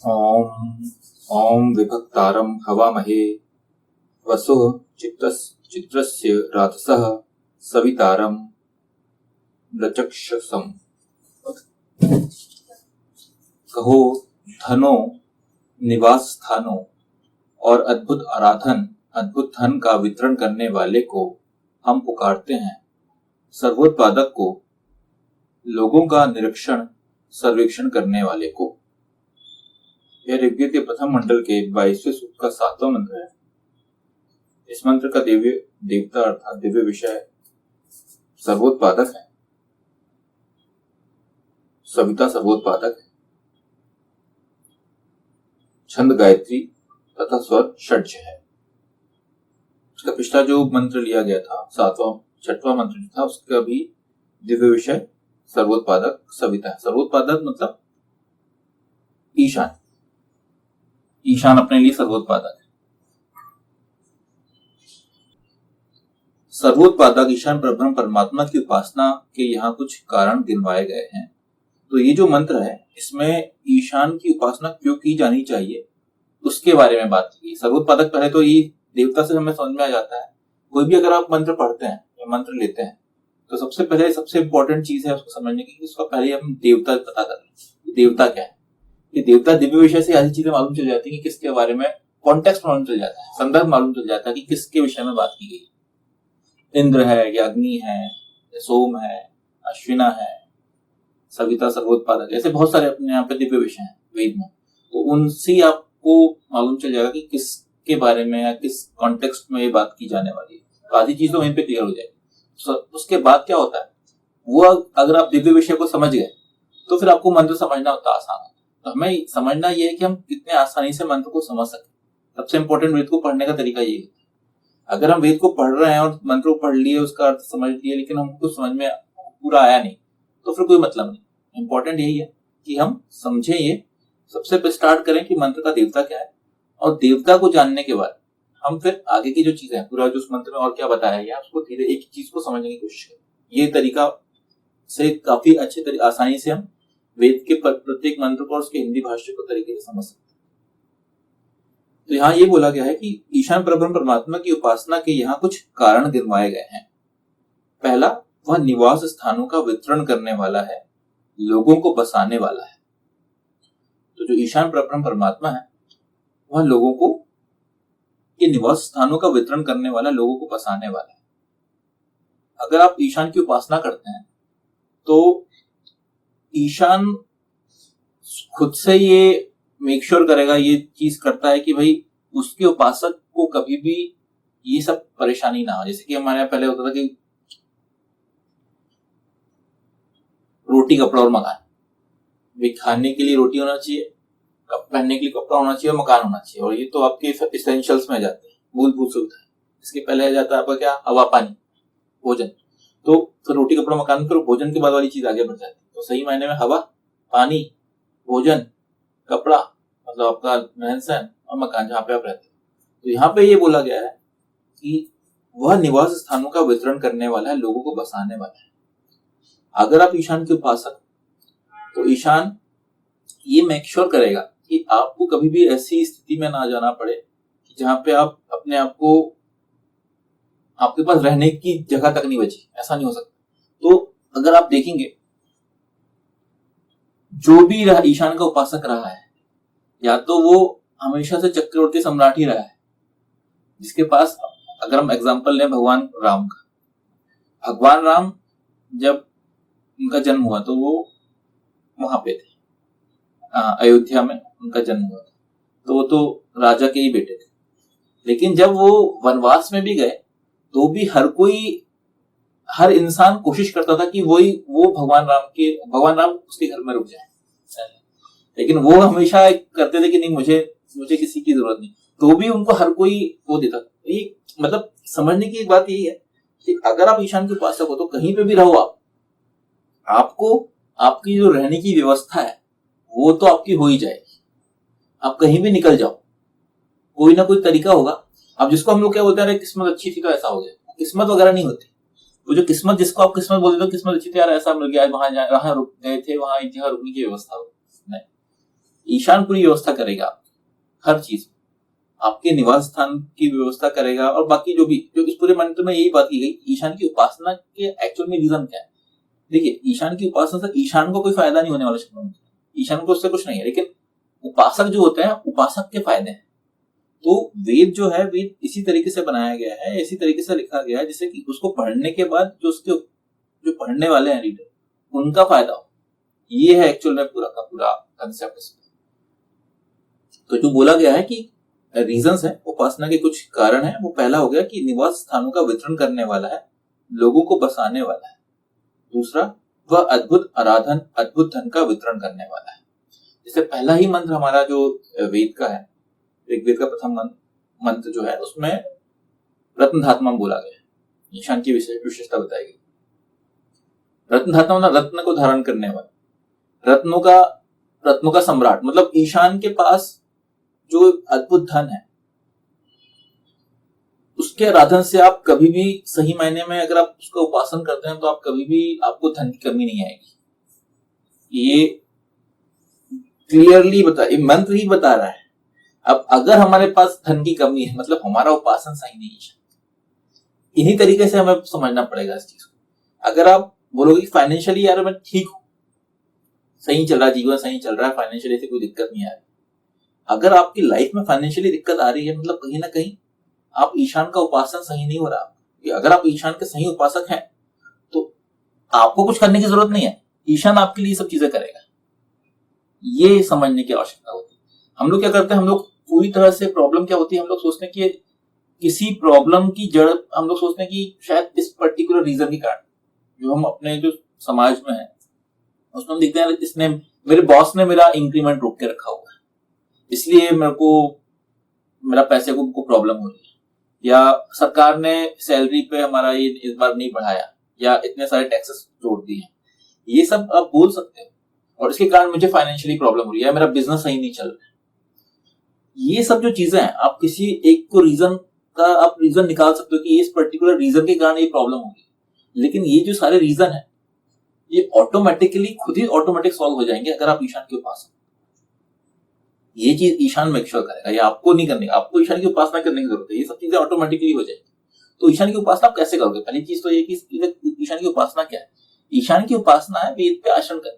ॐ ॐ विभक्तारं हवामहे वसुः चित्रस्य रातसः सवितारं लचक्षसम्। कहो धनो निवास स्थानों और अद्भुत आराधन, अद्भुत धन का वितरण करने वाले को हम पुकारते हैं। सर्वोत्पादक को, लोगों का निरीक्षण सर्वेक्षण करने वाले को। यह ऋग्वेद के प्रथम मंडल के 22वें सूक्त का 7वां मंत्र है। इस मंत्र का देवता अर्थात दिव्य विषय सर्वोत्पादक है। सविता सर्वोत्पादक है। छंद गायत्री तथा स्वर षड्ज है। उसका पिछला जो मंत्र लिया गया था, छठवां मंत्र जो था, उसका भी दिव्य विषय सर्वोत्पादक सविता है। सर्वोत्पादक मतलब ईशान, ईशान अपने लिए सर्वोत्पादक है। सर्वोत्पादक ईशान परब्रह्म परमात्मा की उपासना के यहाँ कुछ कारण गिनवाए गए हैं। तो ये जो मंत्र है, इसमें ईशान की उपासना क्यों की जानी चाहिए उसके बारे में बात की। सर्वोत्पादक पहले तो ये देवता से हमें समझ में आ जाता है। कोई भी अगर आप मंत्र पढ़ते हैं या मंत्र लेते हैं तो सबसे पहले सबसे इंपॉर्टेंट चीज है उसको समझने की, उसका पहले हम देवता पता कर लें। देवता क्या है? ये देवता दिव्य विषय से आधी चीजें मालूम चल जाती है कि किसके बारे में, कॉन्टेक्स्ट मालूम चल जाता है, संदर्भ मालूम चल जाता है कि किसके विषय में बात की गई। इंद्र है या अग्नि है या सोम है, अश्विना है, सविता सर्वोत्पादक, ऐसे बहुत सारे अपने यहाँ पे दिव्य विषय हैं वेद में। तो उनसे आपको मालूम चल जाएगा कि किसके बारे में या किस कॉन्टेक्स्ट में ये बात की जाने वाली है। तो आधी चीज तो वहीं पे क्लियर हो जाएगी। उसके बाद क्या होता है, वो अगर आप दिव्य विषय को समझ गए तो फिर आपको मंत्र समझना उतना आसान है। तो हमें समझना यह है कि हम कितने आसानी से मंत्र को समझ सकें। सबसे इंपॉर्टेंट वेद को पढ़ने का तरीका यही है। अगर हम वेद को पढ़ रहे हैं और मंत्र को पढ़ लिए, उसका अर्थ समझ लिए, लेकिन हमको समझ में पूरा आया नहीं, तो फिर कोई मतलब नहीं। इंपॉर्टेंट यही है कि हम समझें। ये सबसे स्टार्ट करें कि मंत्र का देवता क्या है, और देवता को जानने के बाद हम फिर आगे की जो चीजें हैं, पूरा जो उस मंत्र में और क्या बताया है, उसको धीरे एक चीज को समझने की कोशिश करें। ये तरीका से काफी अच्छे आसानी से हम वेद के प्रत्येक मंत्र को और उसके हिंदी भाष्य को तरीके से समझ सकते हैं। तो यहाँ ये बोला गया है कि ईशान परब्रह्म परमात्मा की उपासना के यहाँ कुछ कारण गिनवाए गए हैं। पहला, वह निवास स्थानों का वितरण करने वाला है, लोगों को बसाने वाला है। तो जो ईशान परब्रह्म परमात्मा है वह लोगों को, ये निवास स्थानों का वितरण करने वाला, लोगों को बसाने वाला है। अगर आप ईशान की उपासना करते हैं तो ईशान खुद से ये मेक श्योर करेगा, ये चीज करता है कि भाई उसके उपासक को कभी भी ये सब परेशानी ना हो। जैसे कि हमारे यहाँ पहले होता था कि रोटी कपड़ा और मकान, भाई खाने के लिए रोटी होना चाहिए, पहनने के लिए कपड़ा होना चाहिए, मकान होना चाहिए, और ये तो आपके इसेंशियल्स में जाते हैं, मूलभूत सुविधा। इसके पहले आ जाता है आपका क्या, हवा पानी भोजन। तो फिर रोटी कपड़ा मकान, फिर भोजन के बाद वाली चीज आगे बढ़ जाती है। तो सही मायने में हवा पानी भोजन कपड़ा मतलब आपका रहन सहन और मकान जहाँ पे आप रहते हैं। तो यहाँ पे ये बोला गया है कि वह निवास स्थानों का वितरण करने वाला है, लोगों को बसाने वाला है। अगर आप ईशान के उपासक, तो ईशान ये मेक श्योर करेगा कि आपको कभी भी ऐसी स्थिति में ना जाना पड़े कि जहां पे आप अपने आप को, आपके पास रहने की जगह तक नहीं बची। ऐसा नहीं हो सकता। तो अगर आप देखेंगे, जो भी ईशान का उपासक रहा है, या तो वो हमेशा से चक्रवर्ती सम्राट ही रहा है, जिसके पास, अगर हम एग्जांपल लें भगवान राम का, भगवान राम जब उनका जन्म हुआ तो वो वहां पे थे, अयोध्या में उनका जन्म हुआ, तो वो तो राजा के ही बेटे थे। लेकिन जब वो वनवास में भी गए तो भी हर इंसान कोशिश करता था कि वो भगवान राम उसके घर में रुक जाए। लेकिन वो हमेशा करते थे कि नहीं, मुझे किसी की जरूरत नहीं। तो भी उनको हर कोई वो देता। ये मतलब समझने की एक बात यही है कि अगर आप ईशान के उपासक हो तो कहीं पे भी रहो आपको आपकी जो रहने की व्यवस्था है वो तो आपकी हो ही जाएगी। आप कहीं भी निकल जाओ, कोई ना कोई तरीका होगा। अब जिसको हम लोग क्या बोलते हैं, किस्मत अच्छी थी तो ऐसा हो गया, किस्मत वगैरह नहीं होती। वो जो किस्मत, जिसको आप किस्मत बोलते हो, किस्मत अच्छी थी यार, ऐसा मिल गया, वहां रुक गए थे, वहां एक जगह रुकने की व्यवस्था हो, नहीं। ईशान पूरी व्यवस्था करेगा हर चीज, आपके निवास स्थान की व्यवस्था करेगा, और बाकी जो इस पूरे मंत्र में यही बात की गई। ईशान की उपासना के एक्चुअल में रीजन क्या है? देखिए, ईशान की उपासना से ईशान को कोई फायदा नहीं होने वाला शब्दों में, ईशान को उससे कुछ नहीं है, लेकिन उपासक जो होते हैं उपासक के फायदे हैं। तो वेद जो है, वेद इसी तरीके से बनाया गया है, इसी तरीके से लिखा गया है जिससे कि उसको पढ़ने के बाद जो पढ़ने वाले हैं रीडर, उनका फायदा हो। ये है एक्चुअल में पूरा का पूरा कंसेप्ट। तो जो बोला गया है कि रीजंस है, उपासना के कुछ कारण है, वो पहला हो गया कि निवास स्थानों का वितरण करने वाला है, लोगों को बसाने वाला है। दूसरा, वह अद्भुत आराधन, अद्भुत धन का वितरण करने वाला है। जैसे पहला ही मंत्र हमारा जो वेद का है, ऋग्वेद का प्रथम मंत्र जो है, उसमें रत्न धात्मा बोला गया है, ईशान की विशेषता बताई गई। रत्न धात्मा मतलब रत्न को धारण करने वाला, रत्नों का सम्राट, मतलब ईशान के पास जो अद्भुत धन है, उसके आराधन से आप कभी भी सही मायने में अगर आप उसका उपासन करते हैं तो आप कभी भी, आपको धन की कमी नहीं आएगी। ये क्लियरली मंत्र ही बता रहा है। अब अगर हमारे पास धन की कमी है, मतलब हमारा उपासन सही नहीं है। इन्हीं तरीके से हमें समझना पड़ेगा इस चीज को। अगर आप बोलोगे फाइनेंशियली यार मैं ठीक हूं, सही चल रहा है, जीवन सही चल रहा है, फाइनेंशियली से कोई दिक्कत नहीं आ रही, अगर आपकी लाइफ में फाइनेंशियली दिक्कत आ रही है, मतलब कहीं ना कहीं आप ईशान का उपासन सही नहीं हो रहा। अगर आप ईशान के सही उपासक हैं तो आपको कुछ करने की जरूरत नहीं है, ईशान आपके लिए सब चीजें करेगा। ये समझने की आवश्यकता होती है। हम लोग क्या करते हैं, हम लोग पूरी तरह से प्रॉब्लम क्या होती है, हम लोग सोचते हैं कि किसी प्रॉब्लम की जड़, हम लोग सोचते हैं कि शायद इस पर्टिकुलर रीजन के कारण, जो हम अपने जो समाज में है उसमें हम देखते हैं इसने, मेरे बॉस ने मेरा इंक्रीमेंट रोक के रखा हुआ है, इसलिए मेरा पैसे को प्रॉब्लम हो रही है, या सरकार ने सैलरी पे हमारा ये इस बार नहीं बढ़ाया, या इतने सारे टैक्सेस जोड़ दिए। ये सब आप बोल सकते हो, और इसके कारण मुझे फाइनेंशियली प्रॉब्लम हो रही है, मेरा बिजनेस सही नहीं चल रहा है। ये सब जो चीजें हैं, आप किसी एक को आप रीजन निकाल सकते हो कि इस पर्टिकुलर रीजन के कारण ये प्रॉब्लम होगी, लेकिन ये जो सारे रीजन है ये ऑटोमेटिकली खुद ही ऑटोमेटिक सॉल्व हो जाएंगे अगर आप ईशान के उपासक। ये चीज ईशान मेक श्योर करेगा, ये आपको नहीं करनी, आपको ईशान की उपासना करने की जरूरत है, ये सब चीजें ऑटोमेटिकली हो जाएगी। तो ईशान की उपासना आप कैसे करोगे? पहली चीज तो ये कि ईशान की उपासना क्या है। ईशान की उपासना है वेद पे आचरण करना।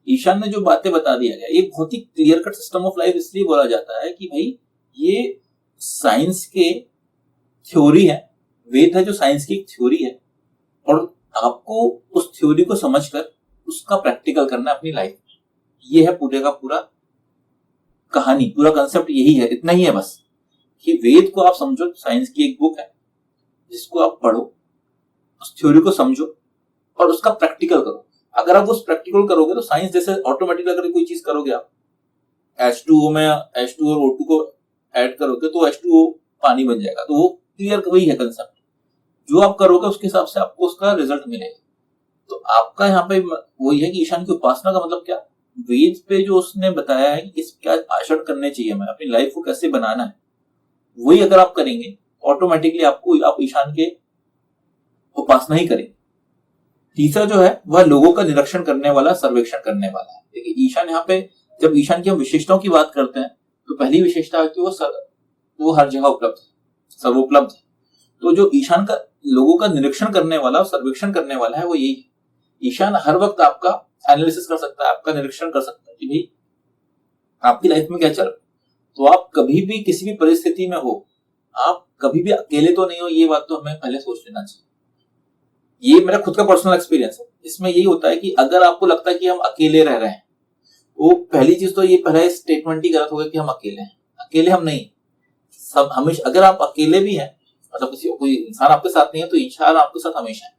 ईशान ने जो बातें बता दिया गया, ये बहुत ही clear cut system of life इसलिए बोला जाता है कि भाई ये साइंस के थ्योरी है, वेद है जो साइंस की एक थ्योरी है, और आपको उस थ्योरी को समझकर उसका प्रैक्टिकल करना अपनी लाइफ में। ये है पूरे का पूरा कहानी, पूरा कंसेप्ट यही है, इतना ही है बस, कि वेद को आप समझो, साइंस की एक बुक है जिसको आप पढ़ो, उस थ्योरी को समझो और उसका प्रैक्टिकल करो। अगर आप उस प्रैक्टिकल करोगे तो साइंस जैसे ऑटोमेटिकली अगर कोई चीज करोगे आप, H2O में H2 और O2 को ऐड करोगे तो H2O पानी बन जाएगा, तो वो क्लियर वही है कंसेप्ट। जो आप करोगे उसके हिसाब से आपको उसका रिजल्ट मिलेगा। तो आपका यहाँ पे वही है कि ईशान की उपासना का मतलब क्या, वेद पे जो उसने बताया है कि क्या आचरण करने चाहिए, मैं अपनी लाइफ को कैसे बनाना है, वही अगर आप करेंगे ऑटोमेटिकली आप ईशान के उपासना ही करेंगे। तीसरा जो है वह लोगों का निरीक्षण करने वाला, सर्वेक्षण करने वाला है। देखिए ईशान यहाँ पे, जब ईशान की हम विशेषताओं की बात करते हैं तो पहली विशेषता है कि वो हर जगह उपलब्ध है, सर्वोपलब्ध है। तो जो ईशान का लोगों का निरीक्षण करने वाला, सर्वेक्षण करने वाला है, वो यही है। ईशान हर वक्त आपका एनालिसिस कर सकता है, आपका निरीक्षण कर सकता है कि भाई आपकी लाइफ में क्या चल रहा है। तो आप कभी भी किसी भी परिस्थिति में हो, आप कभी भी अकेले तो नहीं हो, ये बात तो हमें पहले सोच लेना चाहिए। ये मेरा खुद का पर्सनल एक्सपीरियंस है। इसमें यही होता है कि अगर आपको लगता है कि हम अकेले रह रहे हैं, वो पहली चीज तो ये पहला स्टेटमेंट ही गलत होगा कि हम अकेले हैं। अकेले हम नहीं, सब हमेशा, अगर आप अकेले भी हैं, मतलब कोई इंसान आपके साथ नहीं है तो ईशान आपके साथ हमेशा है।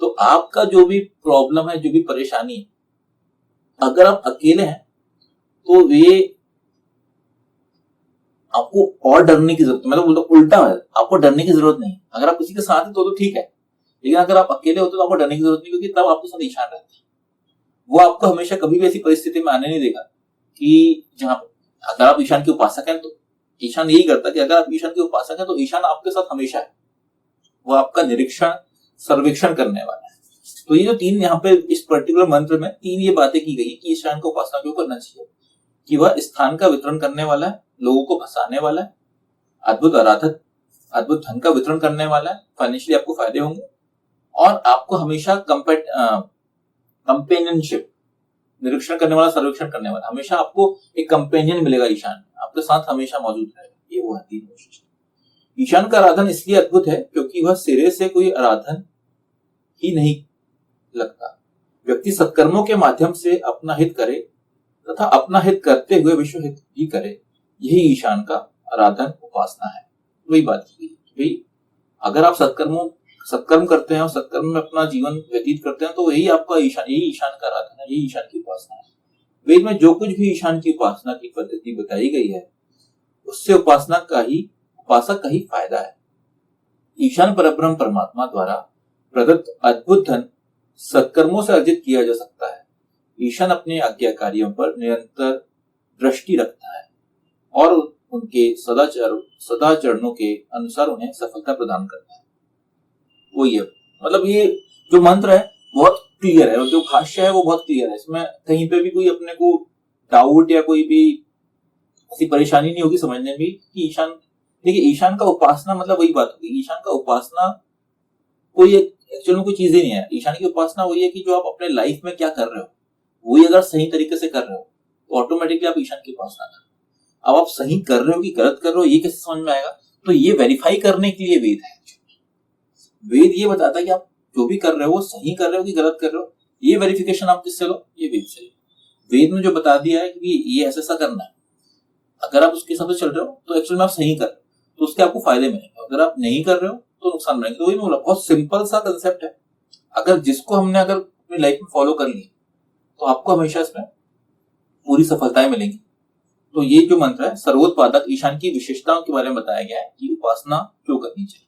तो आपका जो भी प्रॉब्लम है, जो भी परेशानी है, अगर आप अकेले हैं तो ये आपको और डरने की जरूरत है। मतलब उल्टा है, आपको डरने की जरूरत नहीं। अगर आप किसी के साथ हैं तो ठीक है, लेकिन अगर आप अकेले होते तो आपको डरने की जरूरत नहीं, क्योंकि तब आपके साथ ईशान रहता है। वो आपको हमेशा कभी भी ऐसी परिस्थिति में आने नहीं देगा कि जहां, अगर आप ईशान के उपासक हैं तो ईशान यही करता है कि अगर आप ईशान के उपासक हैं तो ईशान आपके साथ हमेशा है, वो आपका निरीक्षण, सर्वेक्षण करने वाला है। तो ये जो तीन यहाँ पे इस पर्टिकुलर मंत्र में तीन ये बातें की गई कि ईशान को उपासना क्यों करना चाहिए। कि वह स्थान का वितरण करने वाला है, लोगों को फंसाने वाला है, अद्भुत आराधक, अद्भुत धन का वितरण करने वाला है, फाइनेंशियली आपको फायदे होंगे और आपको हमेशा कंपेनियनशिप, निरीक्षण करने वाला, सर्वेक्षण करने वाला, हमेशा आपको एक कंपेनियन मिलेगा। ईशान आपके साथ हमेशा मौजूद रहेगा। ये वो है 3 वैशिष्ट। ईशान का आराधन इसलिए अद्भुत है क्योंकि वह सिरे से कोई आराधन ही नहीं लगता। व्यक्ति सत्कर्मों के माध्यम से अपना हित करे तथा अपना हित करते हुए विश्व हित भी करे, यही ईशान का आराधन उपासना है। वही बात की भाई, अगर आप सत्कर्म करते हैं और सत्कर्म में अपना जीवन व्यतीत करते हैं तो यही आपका यही ईशान का आराधन है, यही ईशान की उपासना है। वेद में जो कुछ भी ईशान की उपासना की पद्धति बताई गई है उससे उपासक का ही फायदा है। ईशान परब्रह्म परमात्मा द्वारा प्रदत्त अद्भुत धन सत्कर्मों से अर्जित किया जा सकता है। ईशान अपने आज्ञाकारियों पर निरंतर दृष्टि रखता है और उनके सदाचरणों के अनुसार उन्हें सफलता प्रदान करता है। वो ये मतलब ये जो मंत्र है बहुत क्लियर है और जो भाष्य है वो बहुत क्लियर है। इसमें कहीं पे भी कोई अपने को डाउट या कोई भी ऐसी परेशानी नहीं होगी समझने में कि ईशान, देखिए ईशान का उपासना मतलब वही बात होगी। ईशान का उपासना कोई एक्चुअल में कोई चीज ही नहीं है। ईशान की उपासना वही है कि जो आप अपने लाइफ में क्या कर रहे हो वही अगर सही तरीके से कर रहे हो तो ऑटोमेटिकली आप ईशान की उपासना कर रहे हो। अब आप सही कर रहे हो कि गलत कर रहे हो ये कैसे समझ में आएगा? तो ये वेरीफाई करने के लिए वेद है। वेद ये बताता है कि आप जो भी कर रहे हो वो सही कर रहे हो कि गलत कर रहे हो। ये वेरिफिकेशन आप किससे लो? ये वेद से। वेद में जो बता दिया है कि ये ऐसा करना है, अगर आप उसके हिसाब से चल रहे हो तो एक्चुअली में आप सही कर रहे हो तो उसके आपको फायदे मिलेंगे। अगर आप नहीं कर रहे हो तो नुकसान मिलेंगे। तो वही बोला, बहुत सिंपल सा कंसेप्ट है। अगर जिसको हमने अगर अपनी लाइफ में फॉलो कर लिया तो आपको हमेशा इसमें पूरी सफलताएं मिलेंगी। तो ये जो मंत्र है सर्वोत्पादक ईशान की विशेषताओं के बारे में बताया गया है कि उपासना क्यों करनी चाहिए।